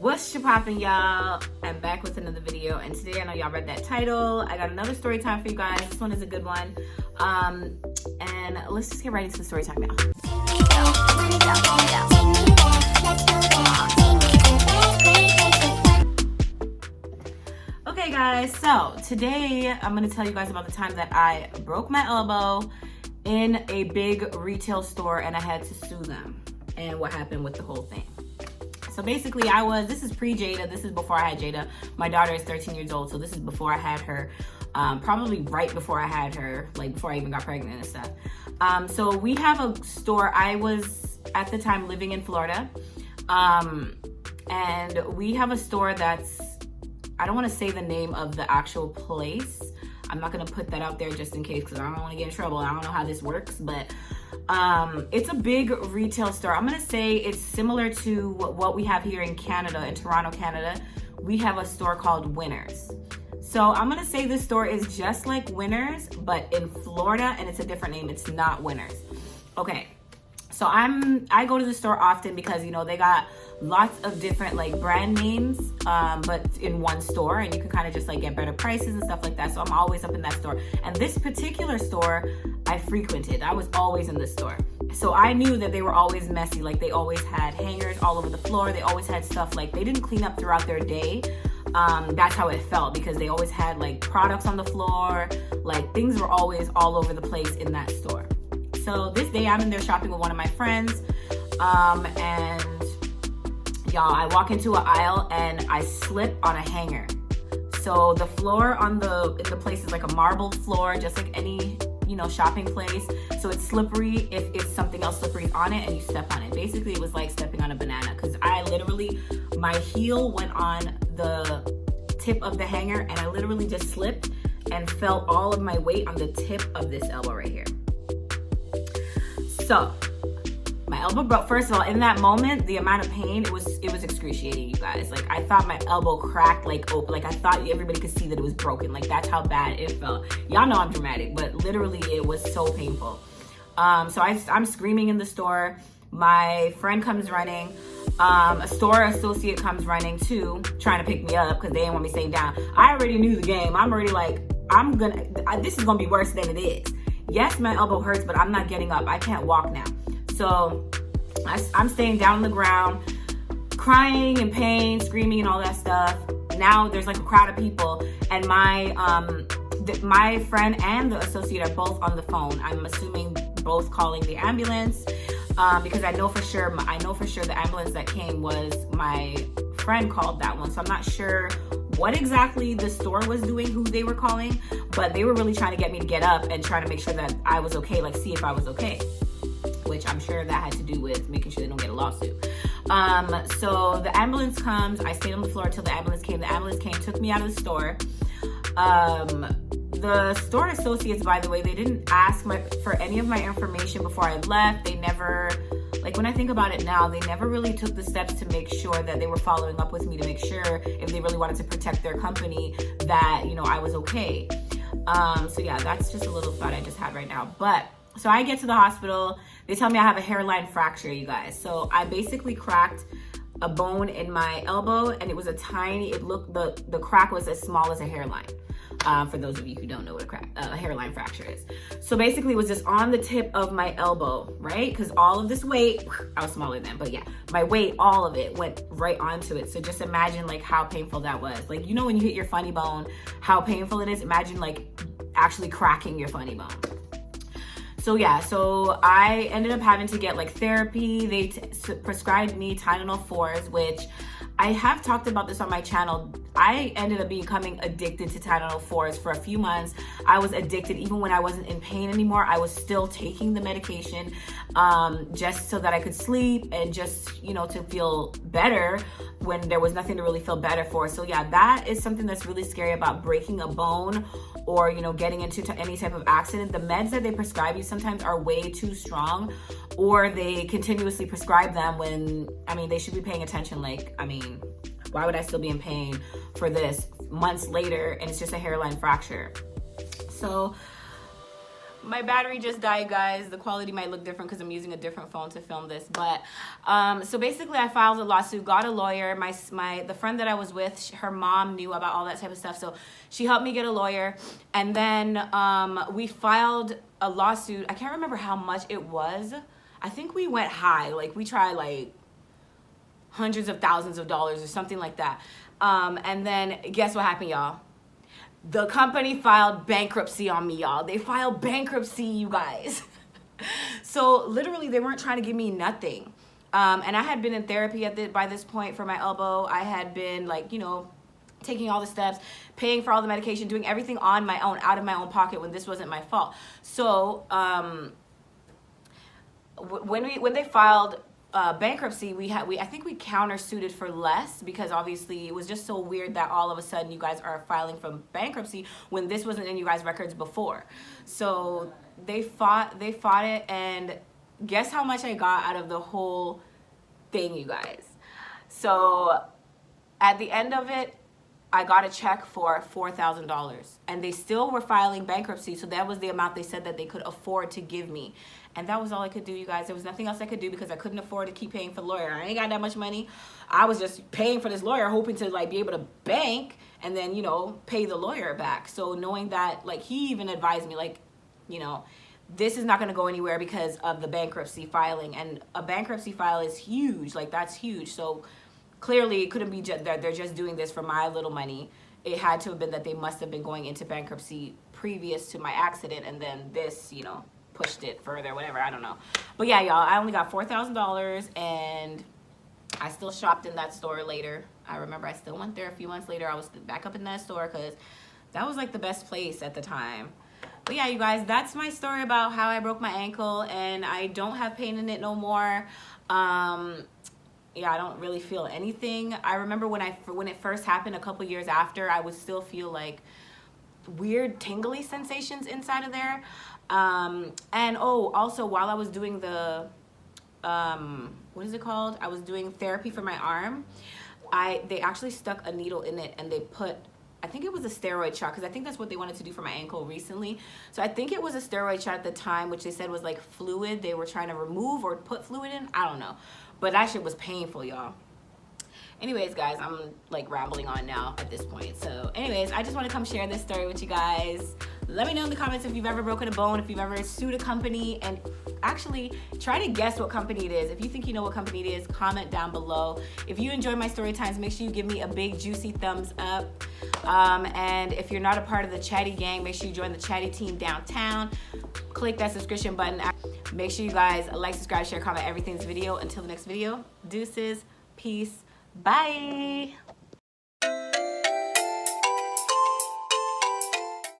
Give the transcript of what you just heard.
What's poppin', y'all? I'm back with another video, and today I know y'all read that title. I got another story time for you guys. This one is a good one. And let's just get right into the story time now. Okay guys, so today I'm gonna tell you guys about the time that I broke my elbow in a big retail store and I had to sue them and what happened with the whole thing. So basically this is pre-Jada, this is before I had Jada. My daughter is 13 years old, so this is before I had her, probably right before I had her, like before I even got pregnant and stuff. So we have a store. I was at the time living in Florida, and we have a store that's, I don't want to say the name of the actual place. I'm not going to put that out there just in case because I don't want to get in trouble. I don't know how this works, but it's a big retail store. I'm going to say it's similar to what we have here in Canada, in Toronto, Canada. We have a store called Winners. So I'm going to say this store is just like Winners, but in Florida, and it's a different name. It's not Winners. Okay. So I go to the store often because, you know, they got lots of different like brand names, but in one store, and you can kind of just like get better prices and stuff like that. So I'm always up in that store. And this particular store I frequented. I was always in this store. So I knew that they were always messy. Like they always had hangers all over the floor. They always had stuff like they didn't clean up throughout their day. That's how it felt because they always had like products on the floor. Like things were always all over the place in that store. So this day I'm in there shopping with one of my friends, and y'all, I walk into an aisle and I slip on a hanger. So the floor in the place is like a marble floor, just like any, you know, shopping place. So it's slippery if it's something else slippery on it and you step on it. Basically, it was like stepping on a banana because I literally, my heel went on the tip of the hanger and I literally just slipped and felt all of my weight on the tip of this elbow right here. So my elbow broke. First of all, in that moment, the amount of pain, it was excruciating, you guys. Like I thought my elbow cracked like open. Like I thought everybody could see that it was broken. Like that's how bad it felt. Y'all know I'm dramatic, but literally it was so painful. So I'm screaming in the store. My friend comes running. A store associate comes running too, trying to pick me up because they didn't want me staying down. I already knew the game. I'm already like, this is gonna be worse than it is. Yes, my elbow hurts, but I'm not getting up. I can't walk now. So I'm staying down on the ground, crying in pain, screaming and all that stuff. Now there's like a crowd of people and my friend and the associate are both on the phone. I'm assuming both calling the ambulance because I know for sure the ambulance that came was my friend called that one. So I'm not sure what exactly the store was doing, who they were calling, but they were really trying to get me to get up and trying to make sure that I was okay, like see if I was okay, which I'm sure that had to do with making sure they don't get a lawsuit. So the ambulance comes. I stayed on the floor until the ambulance came. The ambulance came, took me out of the store. The store associates, by the way, they didn't ask for any of my information before I left. They never, like when I think about it now, they never really took the steps to make sure that they were following up with me to make sure if they really wanted to protect their company that, you know, I was okay. So yeah, that's just a little thought I just had right now. But so I get to the hospital. They tell me I have a hairline fracture, you guys. So I basically cracked a bone in my elbow and it was the crack was as small as a hairline. For those of you who don't know what a hairline fracture is. So basically it was just on the tip of my elbow, right? Because all of this weight, I was smaller then, but yeah, my weight, all of it went right onto it. So just imagine like how painful that was. Like, you know, when you hit your funny bone, how painful it is. Imagine like actually cracking your funny bone. So yeah, so I ended up having to get like therapy. They prescribed me Tylenol 4s, which I have talked about this on my channel. I ended up becoming addicted to Tylenol 4s for a few months. I was addicted even when I wasn't in pain anymore. I was still taking the medication just so that I could sleep and just, you know, to feel better when there was nothing to really feel better for. So yeah, that is something that's really scary about breaking a bone or, you know, getting into any type of accident. The meds that they prescribe you sometimes are way too strong, or they continuously prescribe them when, I mean, they should be paying attention. Like, I mean, why would I still be in pain for this months later and it's just a hairline fracture? So My battery just died, guys. The quality might look different because I'm using a different phone to film this. But so basically, I filed a lawsuit, got a lawyer. The friend that I was with, her mom knew about all that type of stuff, so she helped me get a lawyer. And then we filed a lawsuit. I can't remember how much it was. I think we went high. Like, we tried like hundreds of thousands of dollars or something like that. And then guess what happened, y'all? The company filed bankruptcy on me, y'all. They filed bankruptcy, you guys. So literally, they weren't trying to give me nothing. And I had been in therapy by this point for my elbow. I had been, like, you know, taking all the steps, paying for all the medication, doing everything on my own, out of my own pocket, when this wasn't my fault. So when they filed bankruptcy, I think we countersuited for less, because obviously it was just so weird that all of a sudden you guys are filing from bankruptcy when this wasn't in you guys' records before. So they fought it, and guess how much I got out of the whole thing, you guys? So at the end of it, I got a check for $4,000, and they still were filing bankruptcy, so that was the amount they said that they could afford to give me. And that was all I could do, you guys. There was nothing else I could do because I couldn't afford to keep paying for the lawyer. I ain't got that much money. I was just paying for this lawyer, hoping to, like, be able to bank and then, you know, pay the lawyer back. So knowing that, like, he even advised me, like, you know, this is not going to go anywhere because of the bankruptcy filing. And a bankruptcy file is huge. Like, that's huge. So clearly it couldn't be that they're just doing this for my little money. It had to have been that they must have been going into bankruptcy previous to my accident, and then this, you know, pushed it further, whatever, I don't know. But yeah, y'all, I only got $4,000, and I still shopped in that store later. I remember I still went there a few months later. I was back up in that store because that was like the best place at the time. But yeah, you guys, that's my story about how I broke my ankle, and I don't have pain in it no more. Yeah, I don't really feel anything. I remember when it first happened a couple years after, I would still feel like weird tingly sensations inside of there. And oh, also while I was doing the what is it called? I was doing therapy for my arm. They actually stuck a needle in it, and they put, I think it was a steroid shot, because I think that's what they wanted to do for my ankle recently. So I think it was a steroid shot at the time, which they said was like fluid. They were trying to remove or put fluid in. I don't know. But that shit was painful, y'all. Anyways, guys, I'm like rambling on now at this point. So anyways, I just want to come share this story with you guys. Let me know in the comments if you've ever broken a bone, if you've ever sued a company, and actually try to guess what company it is. If you think you know what company it is, comment down below. If you enjoy my story times, make sure you give me a big juicy thumbs up. And if you're not a part of the Chatty gang, make sure you join the Chatty team downtown. Click that subscription button. Make sure you guys like, subscribe, share, comment everything's video. Until the next video, deuces, peace, bye.